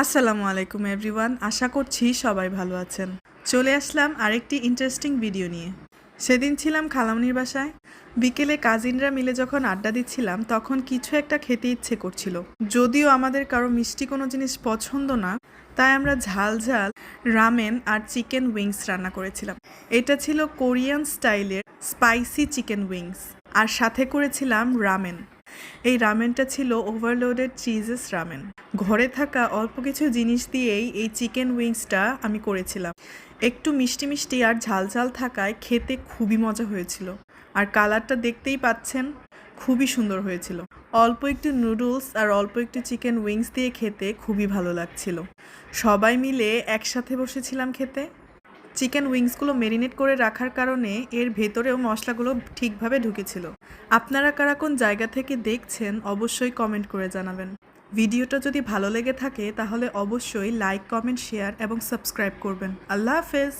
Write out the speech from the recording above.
আসসালামু আলাইকুম এভরিওয়ান, আশা করছি সবাই ভালো আছেন। চলে আসলাম আরেকটি ইন্টারেস্টিং ভিডিও নিয়ে। সেদিন ছিলাম খালামণির বাসায়। বিকেলে কাজিনরা মিলে যখন আড্ডা দিচ্ছিলাম তখন কিছু একটা খেতে ইচ্ছে করছিল। যদিও আমাদের কারো মিষ্টি কোনো জিনিস পছন্দ না, তাই আমরা ঝাল ঝাল রামেন আর চিকেন উইংস রান্না করেছিলাম। এটা ছিল কোরিয়ান স্টাইলের স্পাইসি চিকেন উইংস, আর সাথে করেছিলাম রামেন। এই রামেনটা ছিল ওভারলোডেড চিজেস রামেন। ঘরে থাকা অল্প কিছু জিনিস দিয়েই এই চিকেন উইংসটা আমি করেছিলাম। একটু মিষ্টি মিষ্টি আর ঝাল ঝাল থাকায় খেতে খুবই মজা হয়েছিল। আর কালারটা দেখতেই পাচ্ছেন, খুবই সুন্দর হয়েছিল। অল্প একটু নুডলস আর অল্প একটু চিকেন উইংস দিয়ে খেতে খুবই ভালো লাগছিল। সবাই মিলে একসাথে বসেছিলাম খেতে। চিকেন উইংসগুলো মেরিনেট করে রাখার কারণে এর ভেতরেও মশলাগুলো ঠিকভাবে ঢুকেছিল। আপনারা কারা কোন জায়গা থেকে দেখছেন অবশ্যই কমেন্ট করে জানাবেন। ভিডিওটা যদি ভালো লেগে থাকে তাহলে অবশ্যই লাইক, কমেন্ট, শেয়ার এবং সাবস্ক্রাইব করবেন। আল্লাহ হাফেজ।